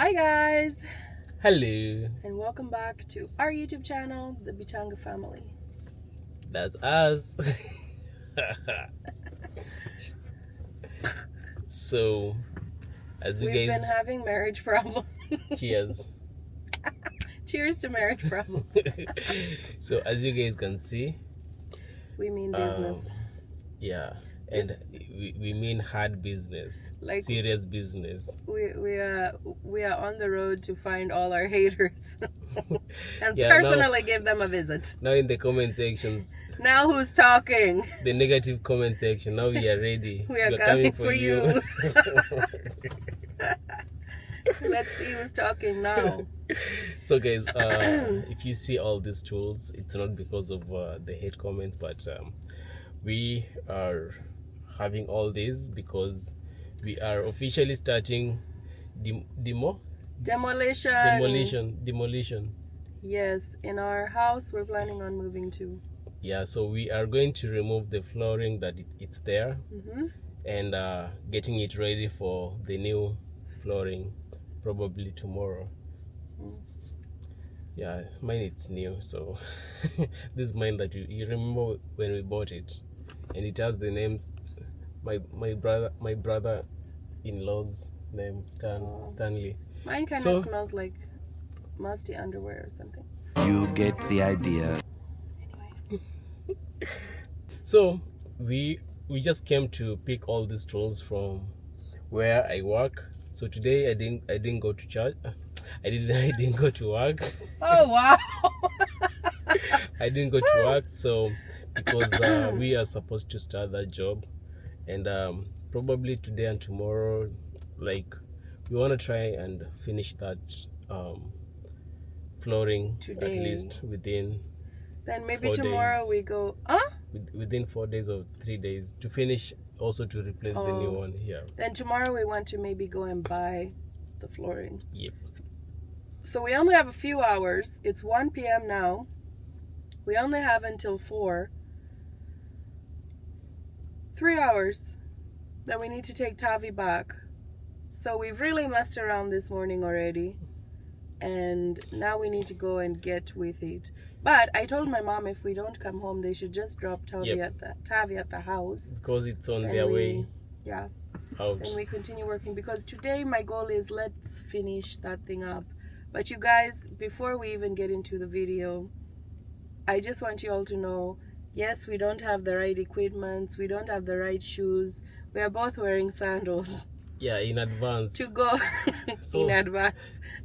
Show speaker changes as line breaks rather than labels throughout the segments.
Hi guys!
Hello.
And welcome back to our YouTube channel, the Bichanga family.
That's us. So, as you
We've
guys...
been having marriage problems.
Cheers.
Cheers to marriage problems.
So, as you guys can see...
We mean business.
Yeah. And we mean hard business, like serious business.
We are on the road to find all our haters and personally give them a visit.
Now in the comment sections.
Now who's talking?
The negative comment section. Now we are ready.
We are coming for you. Let's see who's talking now.
So guys, if you see all these tools, it's not because of the hate comments, but we are having all these because we are officially starting demolition.
Yes, in our house we're planning on moving to.
Yeah, so we are going to remove the flooring that it's there, and getting it ready for the new flooring probably tomorrow. Yeah, mine it's new, so this is mine that you remember when we bought it, and it has the names my brother-in-law's name, Stanley.
Mine kind of smells like musty underwear or something.
You get the idea.
Anyway.
So we just came to pick all these tools from where I work. So today I didn't go to church. I didn't go to work.
Oh wow.
I didn't go to work, so because we are supposed to start that job, and probably today and tomorrow, like we want to try and finish that flooring today, at least within.
Then maybe tomorrow we go.
Within 4 days or 3 days to finish, also to replace the new one here.
Then tomorrow we want to maybe go and buy the flooring.
Yep.
So we only have a few hours. It's 1 p.m. now. We only have until 4. 3 hours. Then we need to take Taavi back. So we've really messed around this morning already. And now we need to go and get with it. But I told my mom if we don't come home, they should just drop Taavi at the house.
Because it's on their way.
Yeah.
Out.
Then we continue working. Because today my goal is let's finish that thing up. But you guys, before we even get into the video, I just want you all to know, yes, we don't have the right equipment. We don't have the right shoes. We are both wearing sandals.
Yeah, in advance.
To go in advance.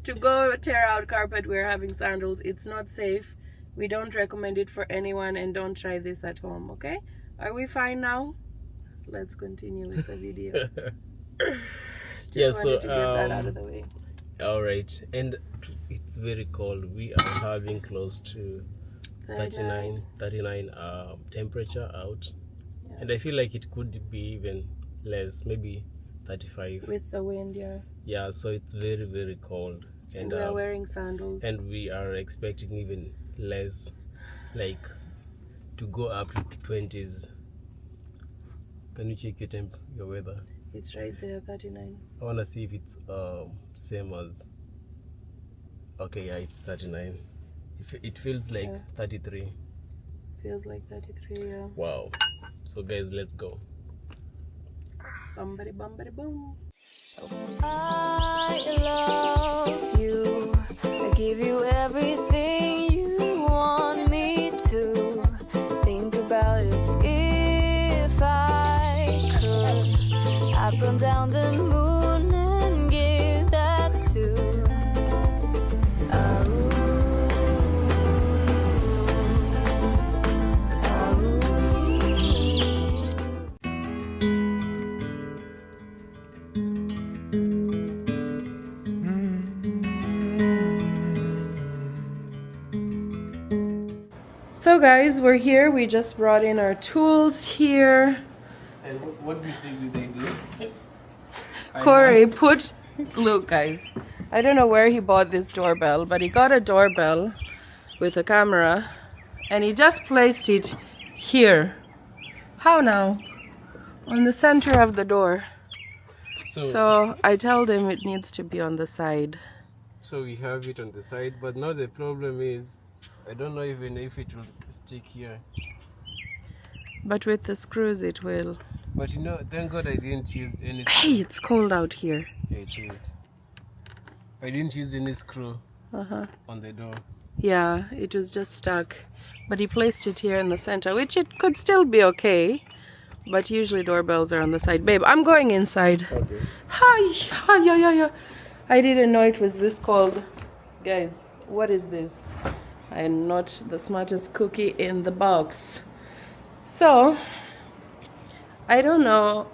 To go tear out carpet, we're having sandals. It's not safe. We don't recommend it for anyone, and don't try this at home, okay? Are we fine now? Let's continue with the video. Just wanted to get that out of the way.
Alright, and it's very cold. We are having close to 39 temperature out. Yeah. And I feel like it could be even less, maybe 35.
With the wind, yeah.
Yeah, so it's very, very cold.
And we are wearing sandals.
And we are expecting even less, like to go up to 20s. Can you check your weather?
It's right there, 39.
I want to see if it's same as... Okay, yeah, it's 39. It feels like 33.
Feels like 33, yeah.
Wow. So guys, let's go.
Bumbity bumbity boom.
I love you. I give you everything you want me to. Think about it if I could. I'd run down the moon and give that to.
So guys, we're here. We just brought in our tools here.
And what mistake did they do?
Koree look guys, I don't know where he bought this doorbell, but he got a doorbell with a camera and he just placed it here. How now? On the center of the door. So I told him it needs to be on the side.
So we have it on the side, but now the problem is, I don't know even if it will stick here.
But with the screws it will.
But you know, thank God I didn't use any.
Hey, it's cold out here.
Yeah, it is. I didn't use any screw on the door.
Yeah, it was just stuck. But he placed it here in the center, which it could still be okay. But usually doorbells are on the side. Babe, I'm going inside.
Okay.
Hi, yeah. I didn't know it was this cold. Guys, what is this? I'm not the smartest cookie in the box. So, I don't know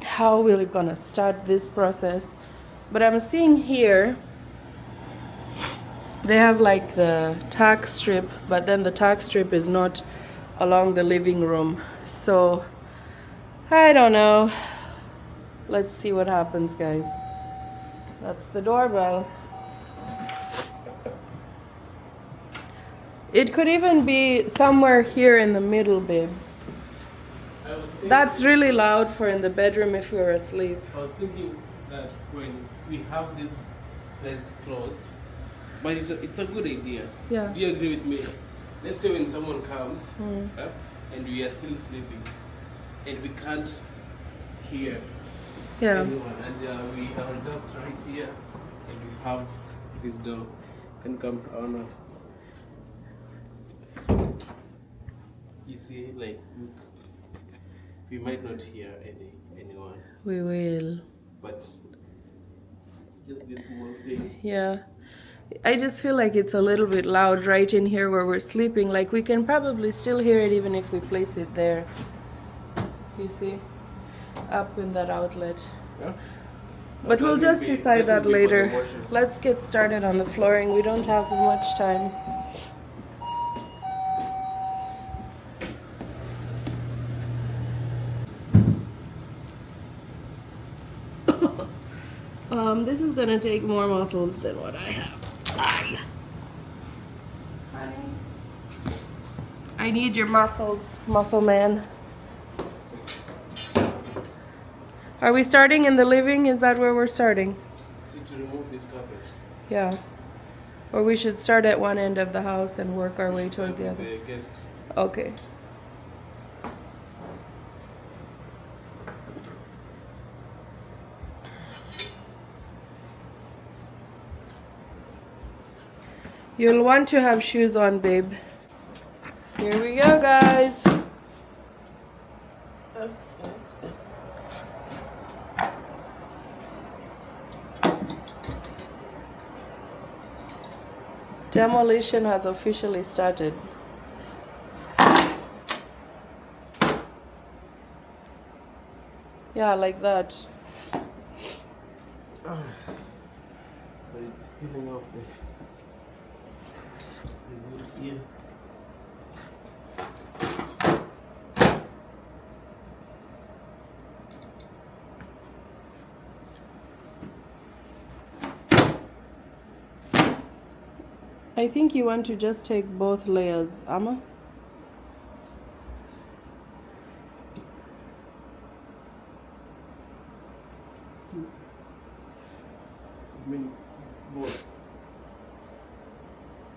how we're gonna start this process. But I'm seeing here, they have like the tack strip, but then the tack strip is not along the living room. So, I don't know. Let's see what happens, guys. That's the doorbell. It could even be somewhere here in the middle, babe. That's really loud for in the bedroom if we were asleep.
I was thinking that when we have this place closed, but it's a good idea.
Yeah.
Do you agree with me? Let's say when someone comes and we are still sleeping and we can't hear anyone, and we are just right here and we have this door. Can come on. You see, like, look, we might not hear anyone,
We will.
but it's just this small thing.
Yeah. I just feel like it's a little bit loud right in here where we're sleeping. Like we can probably still hear it even if we place it there. You see? Up in that outlet.
Yeah.
But we'll just decide that
will be for the
later.
washer.
Let's get started on the flooring. We don't have much time. This is gonna take more muscles than what I have. Honey, I need your muscles, muscle man. Are we starting in the living? Is that where we're starting?
See, to remove this carpet.
Yeah. Or we should start at one end of the house and work our way toward the other.
The guest.
Okay. You'll want to have shoes on, babe. Here we go, guys. Demolition has officially started. Yeah, like that.
But it's peeling off the wood here.
I think you want to just take both layers, Amma.
So, I mean, both.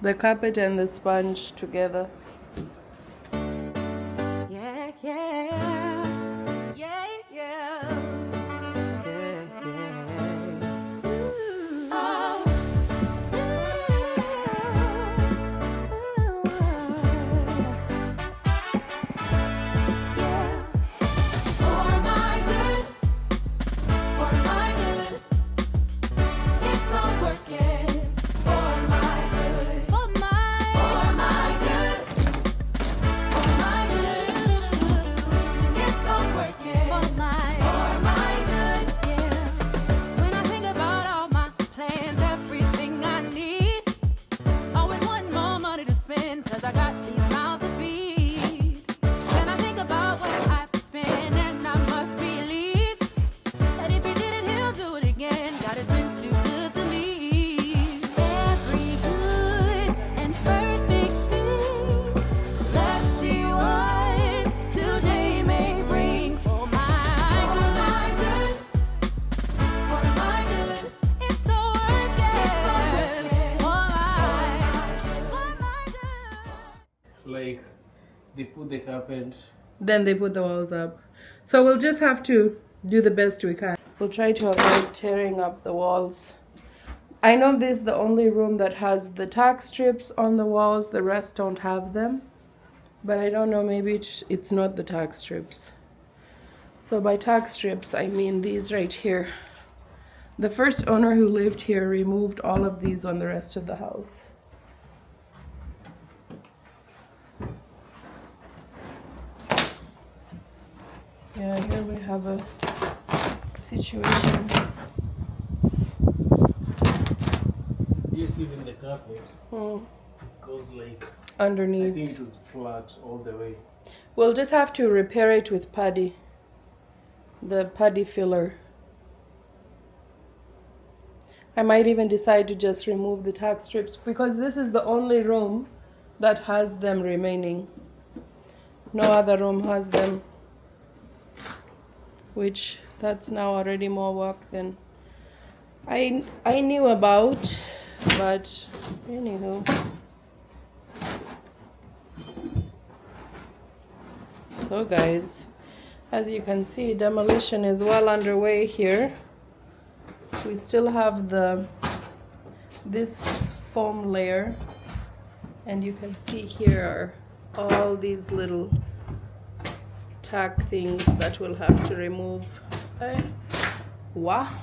The carpet and the sponge together.
Yeah, yeah, yeah, yeah, yeah, yeah. Ooh, oh, yeah. For my good, it's all working. For my good, for my good.
they put the carpet.
Then they put the walls up. So we'll just have to do the best we can. We'll try to avoid tearing up the walls. I know this is the only room that has the tack strips on the walls. The rest don't have them. But I don't know, maybe it's not the tack strips. So by tack strips, I mean these right here. The first owner who lived here removed all of these on the rest of the house. Yeah, here we have a situation.
You see in the carpet, it goes like,
Underneath.
I think it was flat all the way.
We'll just have to repair it with putty. The putty filler. I might even decide to just remove the tack strips because this is the only room that has them remaining. No other room has them. Which that's now already more work than I knew about, but anywho. So guys, as you can see, demolition is well underway here. We still have this foam layer, and you can see here are all these little tack things that we'll have to remove. Wow.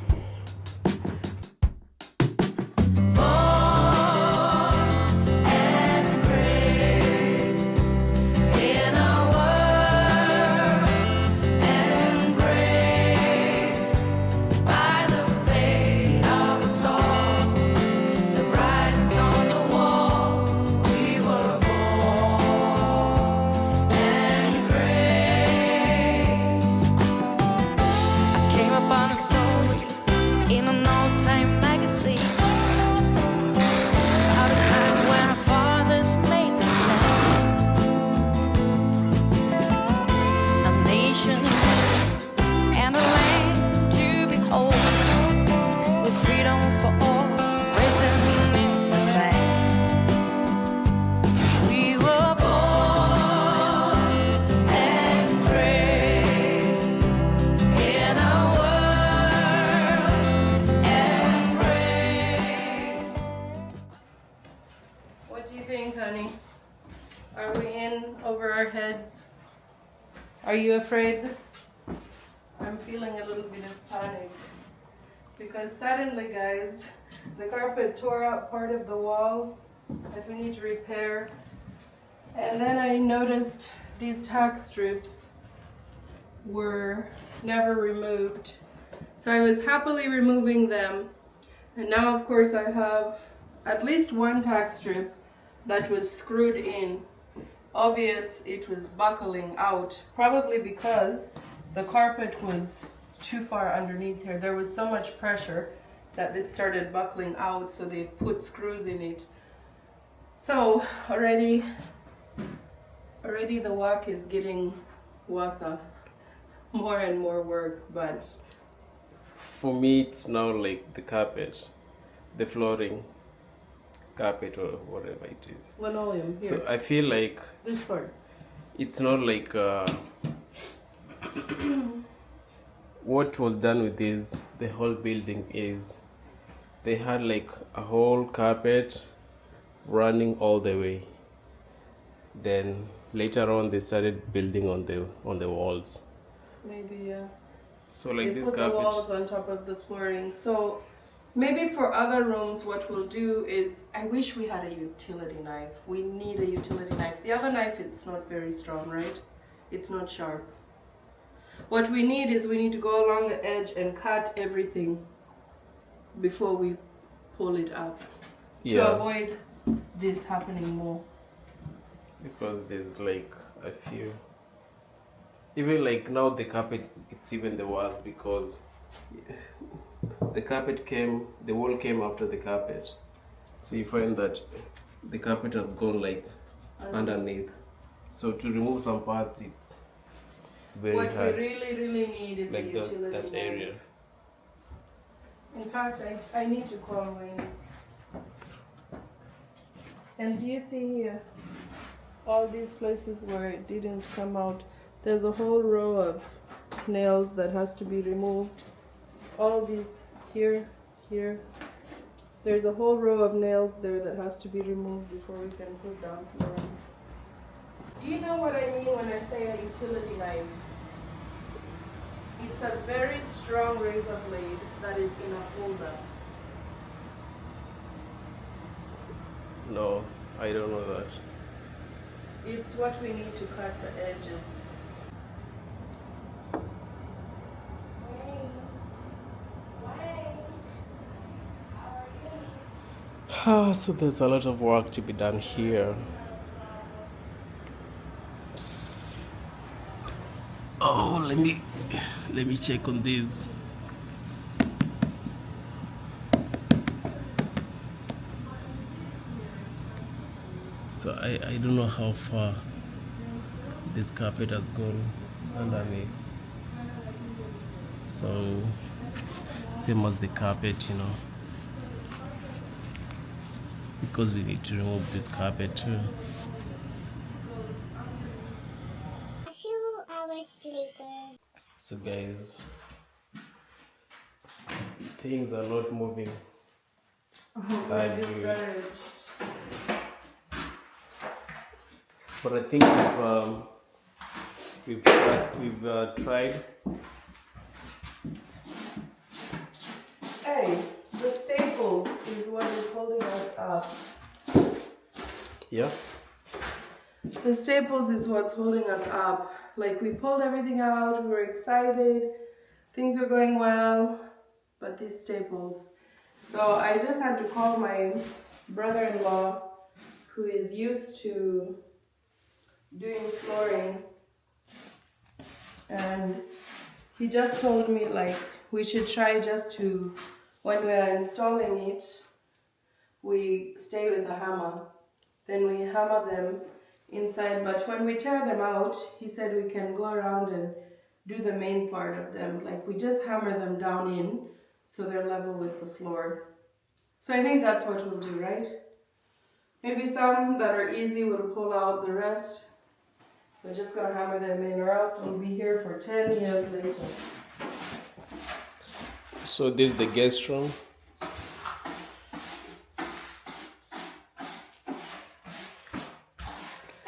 Are we in over our heads? Are you afraid? I'm feeling a little bit of panic because suddenly, guys, the carpet tore up part of the wall that we need to repair, and then I noticed these tack strips were never removed, so I was happily removing them, and now of course I have at least one tack strip that was screwed in. Obvious it was buckling out, probably because the carpet was too far underneath here. There was so much pressure that this started buckling out, so they put screws in it. So already the work is getting worse, more and more work. But
for me, it's now like the carpet, the flooring, carpet or whatever it is.
Linoleum here.
So I feel like
This part.
it's not like what was done with this, the whole building is they had like a whole carpet running all the way. Then later on they started building on the walls.
Maybe, yeah.
So like
They
this
put
carpet.
the walls on top of the flooring. So maybe for other rooms, what we'll do is, I wish we had a utility knife. We need a utility knife. The other knife, it's not very strong, right? It's not sharp. What we need is we need to go along the edge and cut everything before we pull it up to avoid this happening more.
Because there's like a few, even like now the carpet, it's even the worst because the wall came after the carpet, so you find that the carpet has gone like underneath, so to remove some parts it's very
What
hard.
we really need is
Like
a utility
that
knife.
area.
In fact, I need to call Wayne. And do you see here? all these places where it didn't come out, there's a whole row of nails that has to be removed. All these here, here. There's a whole row of nails there that has to be removed before we can put down flooring. Do you know what I mean when I say a utility knife? It's a very strong razor blade that is in a holder.
No, I don't know that.
It's what we need to cut the edges.
So there's a lot of work to be done here. Oh, let me check on this. So I don't know how far this carpet has gone underneath. So same as the carpet, you know, because we need to remove this carpet too.
A few hours later.
So guys, things are not moving. That good. But I think we've tried.
Hey, the staples is what is holding us up.
Yeah.
The staples is what's holding us up. Like, we pulled everything out, we were excited, things were going well, but these staples. So I just had to call my brother-in-law, who is used to doing flooring, and he just told me, like, we should try just to, when we are installing it, we stay with a hammer. Then we hammer them inside, but when we tear them out, he said we can go around and do the main part of them. Like, we just hammer them down in so they're level with the floor. So I think that's what we'll do, right? Maybe some that are easy we'll pull out, the rest we're just gonna hammer them in, or else we'll be here for 10 years later.
So this is the guest room.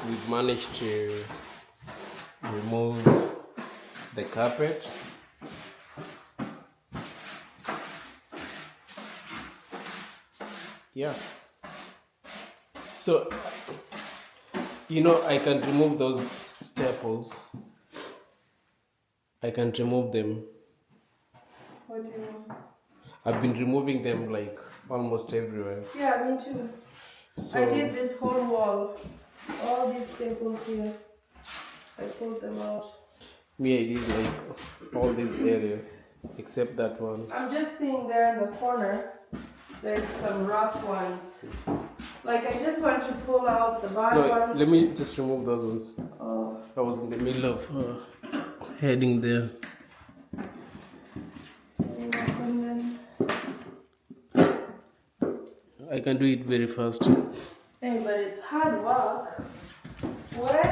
We've managed to remove the carpet. Yeah. So, you know, I can remove those staples. I can remove them.
What do you mean?
I've been removing them like almost everywhere.
Yeah, me too.
So,
I did this whole wall. All these staples here. I pulled them out.
me, I did like all this area except that one.
I'm just seeing there in the corner, there's some rough ones. Like, I just want to pull out the bad ones.
Let me just remove those ones.
Oh.
I was in the middle of heading there.
And then,
I can do it very fast.
hey, but it's hard work. What?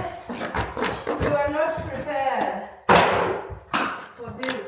You are not prepared for this.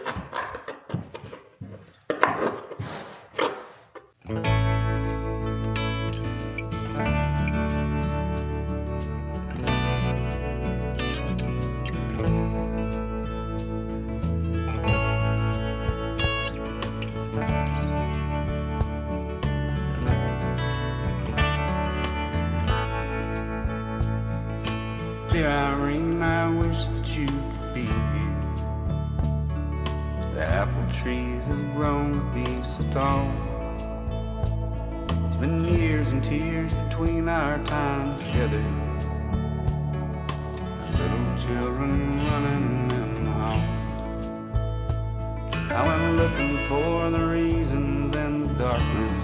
Dear Irene, I wish that you could be here. The apple trees have grown to be so tall. It's been years and tears between our time together. Little children running in the hall. I went looking for the reasons in the darkness.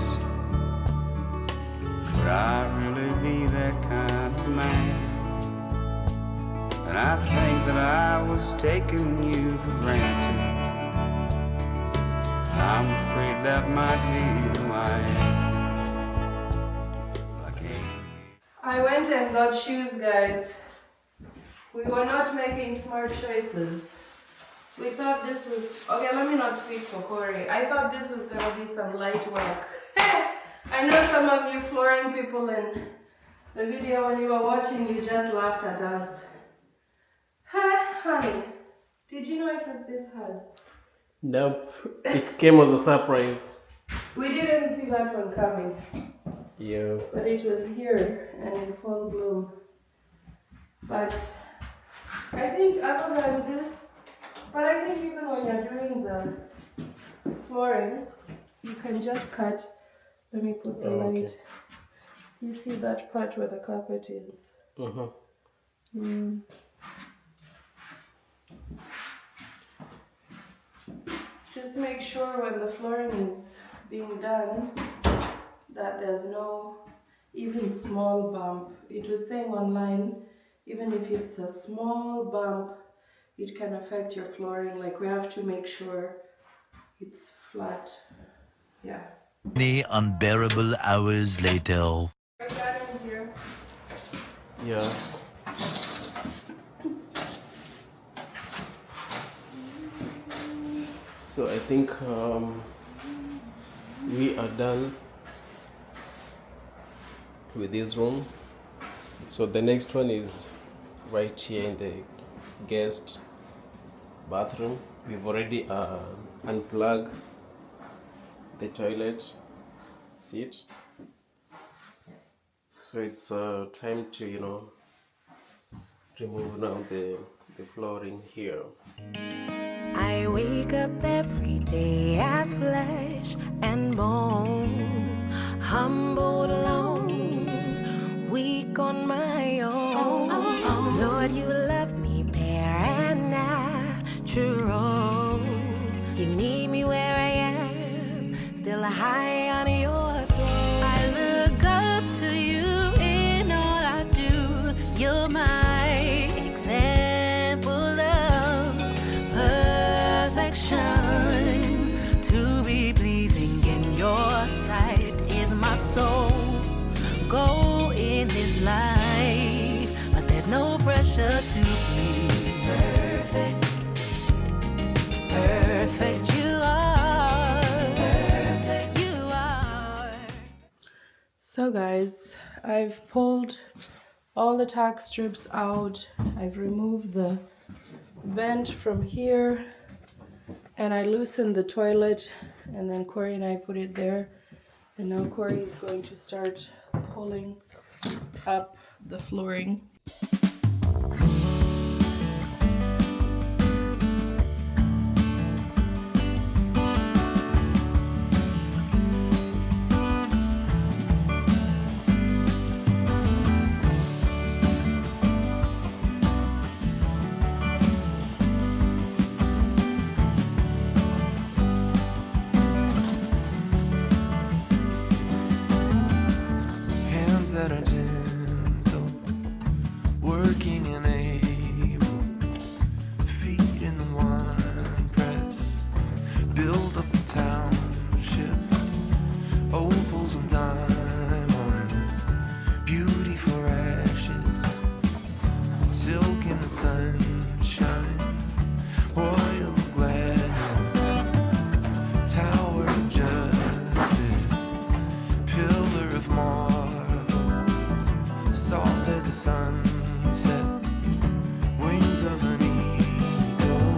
Could I really be that kind of man? And I think that I was taking you for granted. I'm afraid that might be who I am.
I went and got shoes, guys. We were not making smart choices. We thought this was, okay, let me not speak for Koree. I thought this was gonna be some light work. I know some of you flooring people in the video when you were watching, you just laughed at us. Honey, did you know it was this hard?
Nope. It came as a surprise.
We didn't see that one coming.
Yeah.
But it was here and in full bloom. But I think other than this, but I think even when you're doing the flooring, you can just cut. Let me put the light.
Okay.
You see that part where the carpet is? Just make sure when the flooring is being done that there's no even small bump. It was saying online, even if it's a small bump, it can affect your flooring. Like we have to make sure it's flat. Yeah.
Many unbearable hours later.
Here.
Yeah. So I think we are done with this room. So the next one is right here in the guest bathroom. We've already unplugged the toilet seat. So it's time to, remove now the flooring here.
I wake up every day as flesh and bones, humbled alone, weak on my own. Lord, you love me bare and natural. You meet me where I am, still high on your throne. I look up to you in all I do. You're my example of perfection. To be pleasing in your sight is my sole goal in this life. But there's no pressure to be perfect. Perfect you are. Perfect you are.
So guys, I've pulled all the tack strips out. I've removed the vent from here and I loosened the toilet, and then Koree and I put it there, and now Koree is going to start pulling up the flooring.
Hands that are gentle, working and able, feet in the wine press, build up a township, opals and diamonds, beauty for ashes, silk in the sunshine, oil of gladness, tower of justice, pillar of marble, soft as a sunset, wings of an eagle,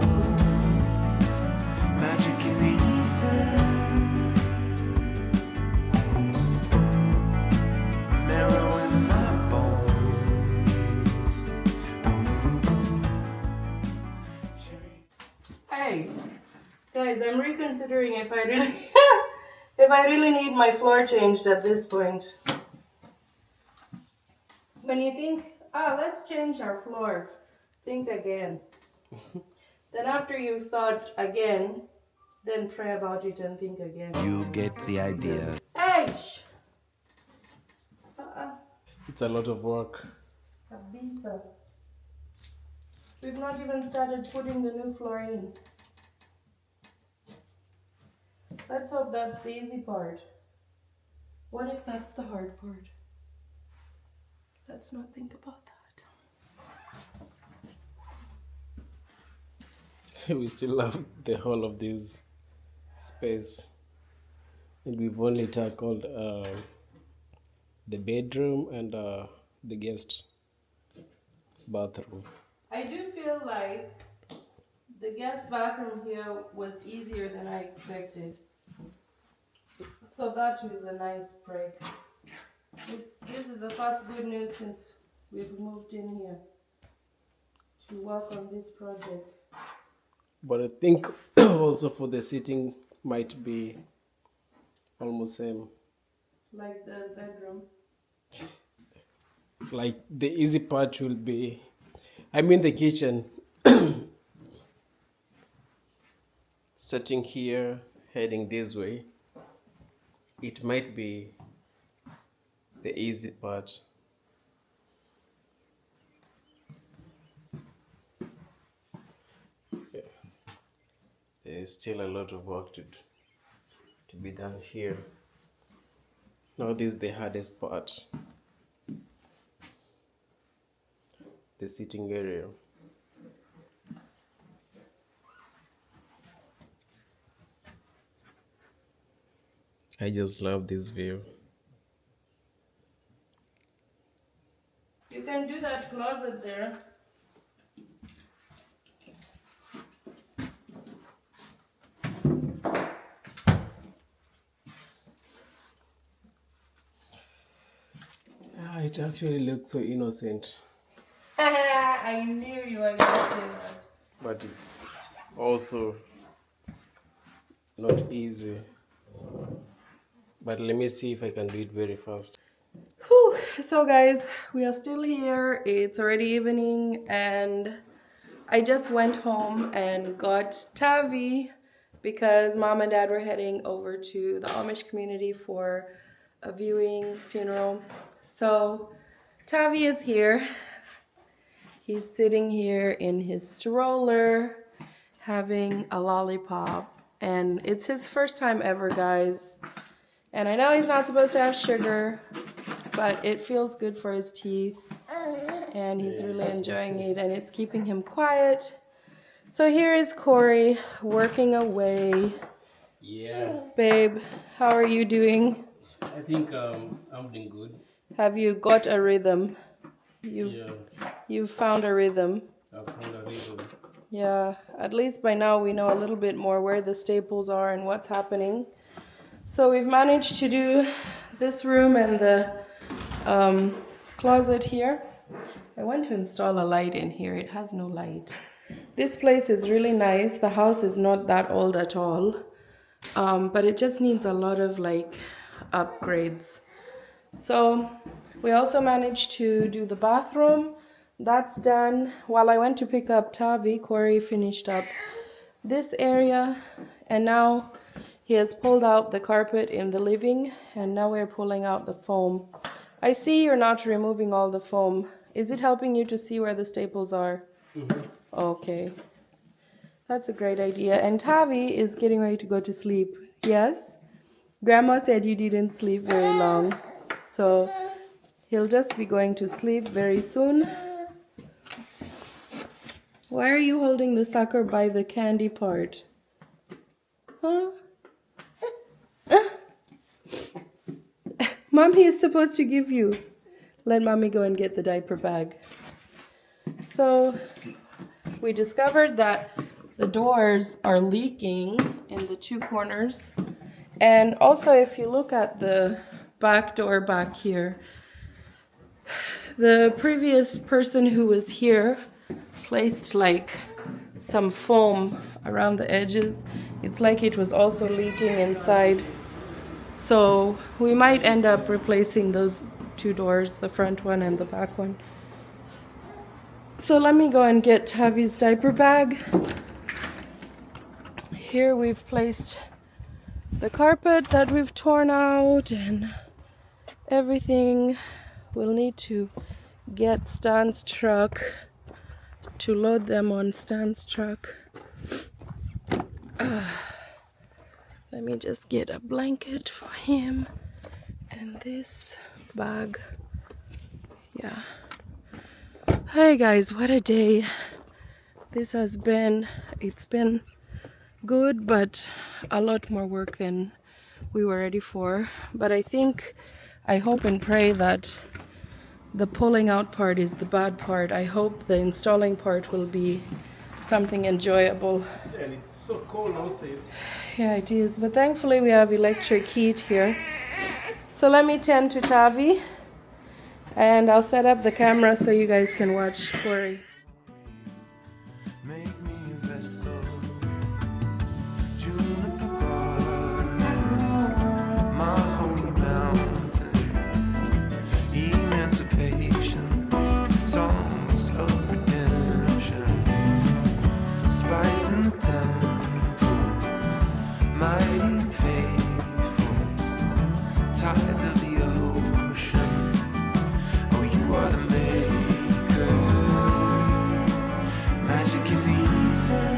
magic in the ether, marrow in my bones.
Hey, guys, I'm reconsidering if I really if I really need my floor changed at this point. When you think, let's change our floor, think again. Then after you've thought again, then pray about it and think again.
You get the idea.
Hey!
It's a lot of work.
Abisa. We've not even started putting the new floor in. Let's hope that's the easy part. What if that's the hard part? Let's not think about that.
We still have the whole of this space, and we've only tackled the bedroom and the guest bathroom.
I do feel like the guest bathroom here was easier than I expected. So that was a nice break. This is the first good news since we've moved in here to work on this project.
But I think also for the seating might be almost same.
Like the bedroom.
Like the easy part will be, I mean the kitchen. Sitting here, heading this way, it might be the easy part. Yeah. There's still a lot of work to be done here. Now this is the hardest part. The sitting area. I just love this view.
You can do that closet there.
It actually looks so innocent.
I knew you were going to say that.
But it's also not easy. But let me see if I can do it very fast.
Whew. So guys, we are still here. It's already evening and I just went home and got Taavi because mom and dad were heading over to the Amish community for a viewing funeral. So Taavi is here. He's sitting here in his stroller having a lollipop and it's his first time ever, guys. And I know he's not supposed to have sugar, but it feels good for his teeth and he's really enjoying it and it's keeping him quiet. So here is Koree working away.
Yeah.
Babe, how are you doing?
I think I'm doing good.
Have you got a rhythm? You've found a rhythm.
I found a rhythm.
Yeah, at least by now we know a little bit more where the staples are and what's happening. So we've managed to do this room and the closet here. I want to install a light in here. It has no light. This place is really nice. The house is not that old at all, but it just needs a lot of like upgrades. So we also managed to do the bathroom. That's done. While I went to pick up Taavi, Koree finished up this area and now he has pulled out the carpet in the living and now we're pulling out the foam. I see you're not removing all the foam. Is it helping you to see where the staples are? Mm-hmm. Okay. That's a great idea. And Taavi is getting ready to go to sleep. Yes? Grandma said you didn't sleep very long. So he'll just be going to sleep very soon. Why are you holding the sucker by the candy part? Huh? Mommy is supposed to give you. Let mommy go and get the diaper bag. So we discovered that the doors are leaking in the two corners. And also if you look at the back door back here, the previous person who was here placed like some foam around the edges. It's like it was also leaking inside. So we might end up replacing those two doors, the front one and the back one. So let me go and get Taavi's diaper bag. Here we've placed the carpet that we've torn out and everything. We'll need to get Stan's truck to load them on Stan's truck. Let me just get a blanket for him and this bag. Yeah. Hey guys, what a day this has been. It's been good, but a lot more work than we were ready for. But I hope and pray that the pulling out part is the bad part. I hope the installing part will be something enjoyable.
And it's so cold outside.
Yeah, it is. But thankfully we have electric heat here. So let me tend to Taavi, and I'll set up the camera so you guys can watch Koree.
Make me a vessel, juniper garden, my holy mountain, emancipation, songs of redemption, spice in the temple, mighty and faithful, tides of the ocean. Oh, you are the maker. Magic in the ether,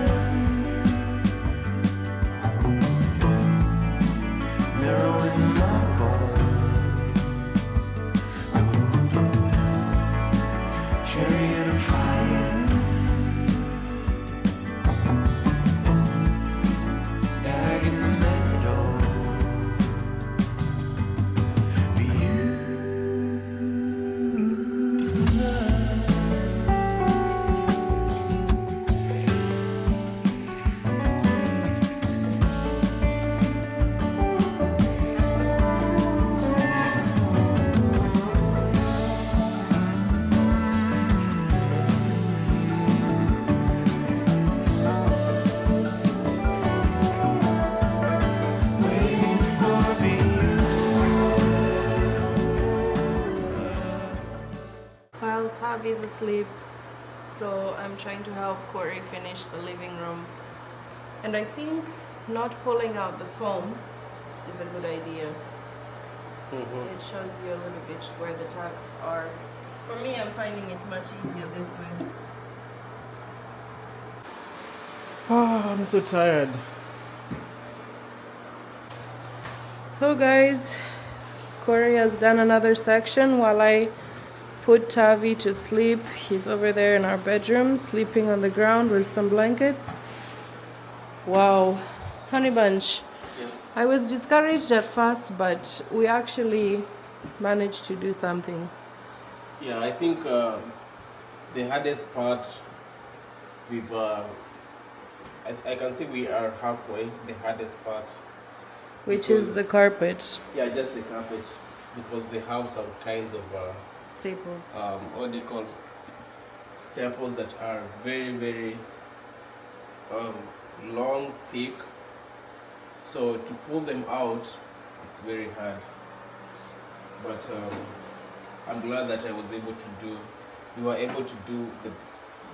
marrow in my bones, chariot of fire, stag in the meadow,
Well, Taavi is asleep, so I'm trying to help Koree finish the living room. And I think not pulling out the foam is a good idea. It shows you a little bit where the tacks are. For me, I'm finding it much easier this way.
Oh, I'm so tired.
So guys, Koree has done another section while I put Taavi to sleep. He's over there in our bedroom, sleeping on the ground with some blankets. Wow, honey bunch.
Yes.
I was discouraged at first, but we actually managed to do something.
Yeah, I think the hardest part, we've, I can say we are halfway. The hardest part,
Which
because-
is the carpet.
yeah, just the carpet, because they have some kinds of
Staples.
what do you call staples that are very, very long, thick. So to pull them out, it's very hard. But I'm glad that I was able to do. We were able to do the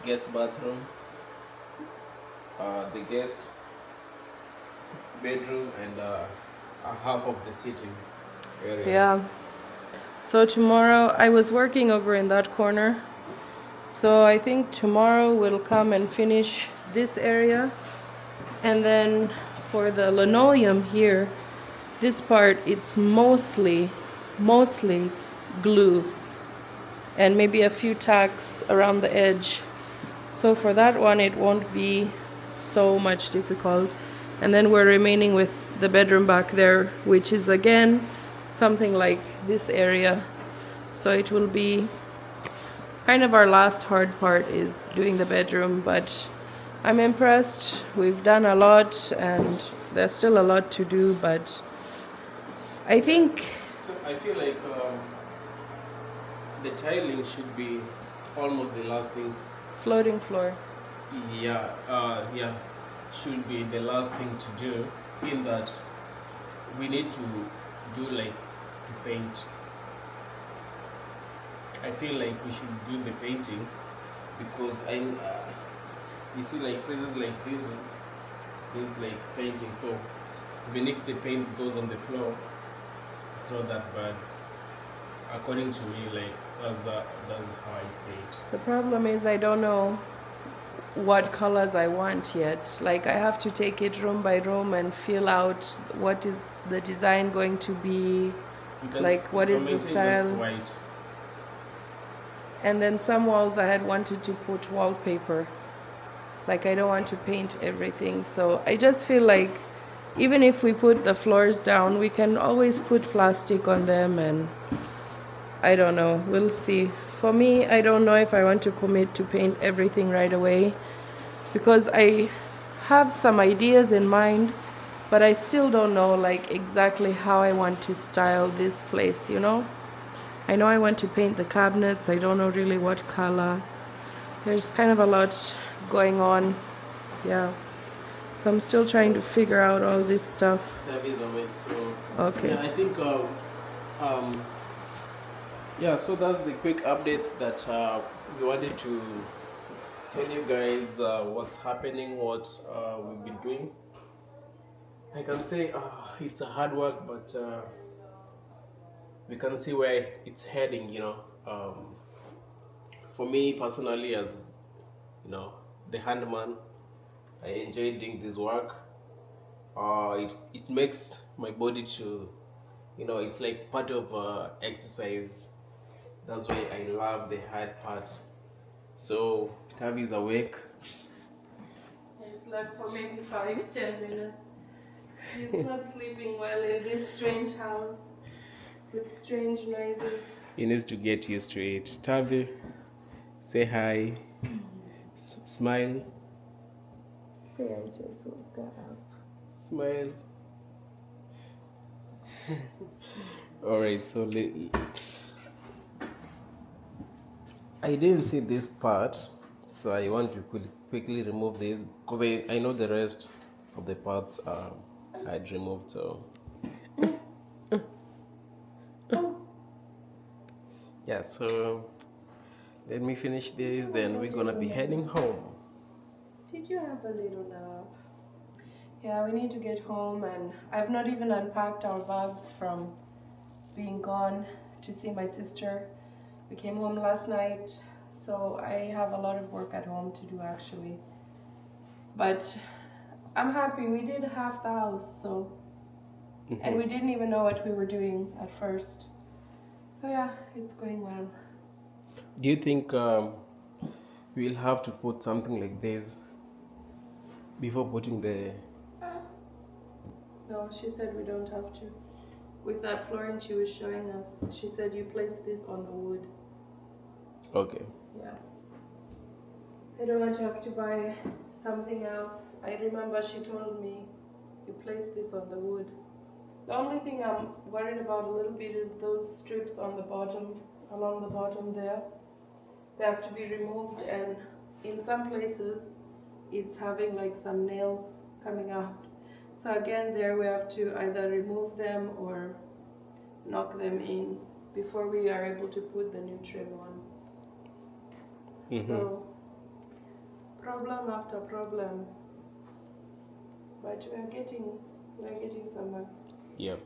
guest bathroom, the guest bedroom, and a half of the sitting area.
Yeah. So tomorrow, I was working over in that corner. So I think tomorrow we'll come and finish this area. And then for the linoleum here, this part, it's mostly glue. And maybe a few tacks around the edge. So for that one, it won't be so much difficult. And then we're remaining with the bedroom back there, which is again something like this area. So it will be kind of our last hard part is doing the bedroom, but I'm impressed. We've done a lot and there's still a lot to do, but I think
So I feel like the tiling should be almost the last thing.
floating floor.
Yeah, should be the last thing to do. In that, we need to do like to paint. I feel like we should do the painting because you see, like places like these ones, things like painting. So even if the paint goes on the floor, it's not that bad. According to me, like that's how I see it.
The problem is I don't know what colors I want yet. Like I have to take it room by room and feel out what is the design going to be.
You can
Like, what is the
comment it just
style?
white.
And then some walls I had wanted to put wallpaper. Like I don't want to paint everything. So I just feel like even if we put the floors down, we can always put plastic on them, and I don't know, we'll see. For me, I don't know if I want to commit to paint everything right away, because I have some ideas in mind, but I still don't know like exactly how I want to style this place, you know. I know I want to paint the cabinets. I don't know really what color. There's kind of a lot going on. Yeah. So I'm still trying to figure out all this stuff.
Taavi's awake, so
Okay.
yeah, I think yeah, so that's the quick updates that we wanted to tell you guys what's happening, what we've been doing. I can say it's a hard work, but we can see where it's heading, you know. For me personally, as you know, the handman, I enjoy doing this work. It makes my body to, you know, it's like part of exercise. That's why I love the hard part. So Taavi is awake.
I slept for maybe 5-10 minutes. He's not sleeping well in this strange house with strange noises.
He needs to get used to it. Taavi, say hi. Smile.
Say I just woke up.
Smile. Alright, so I didn't see this part, so I want to quickly remove this because I know the rest of the parts I'd removed. So yeah, so let me finish this, then we're gonna be heading home.
Did you have a little nap? Yeah, we need to get home, and I've not even unpacked our bags from being gone to see my sister. We came home last night, so I have a lot of work at home to do actually. But I'm happy we did half the house, so and we didn't even know what we were doing at first. So yeah, it's going well.
Do you think we'll have to put something like this before putting the...
No, she said we don't have to. With that flooring she was showing us, she said you place this on the wood.
Okay.
Yeah. I don't want to have to buy something else. I remember she told me you place this on the wood. The only thing I'm worried about a little bit is those strips on the bottom, along the bottom there. They have to be removed, and in some places it's having like some nails coming out. So again, there we have to either remove them or knock them in before we are able to put the new trim on. So problem after problem, but we're getting somewhere.
Yeah.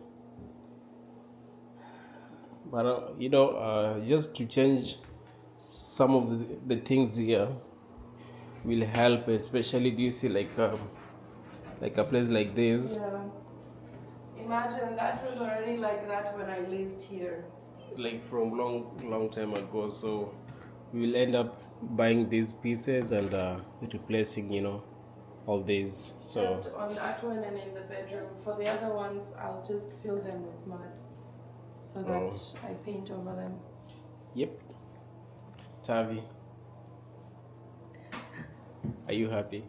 But you know, just to change some of the things here will help, especially do you see like a place like this.
Yeah. Imagine that was already like that when I lived here.
Like from long time ago. So we will end up buying these pieces and replacing, you know, all these. So
just on that one and in the bedroom. For the other ones, I'll just fill them with mud so that I paint over them.
Yep. Taavi, are you happy?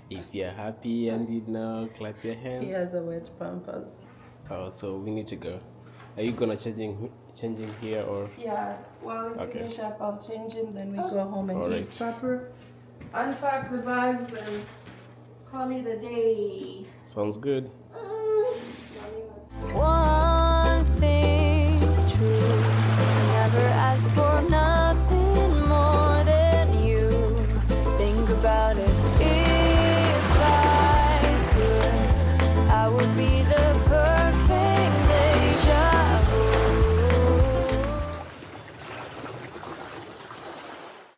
If you're happy and you know, clap your hands.
He has a wet pampers.
Oh, so we need to go. Are you gonna changing here or?
Yeah, well, we finish up, I'll change him, then we go home and
Alright.
eat supper, unpack the bags, and call it a day.
Sounds good.
One thing's true.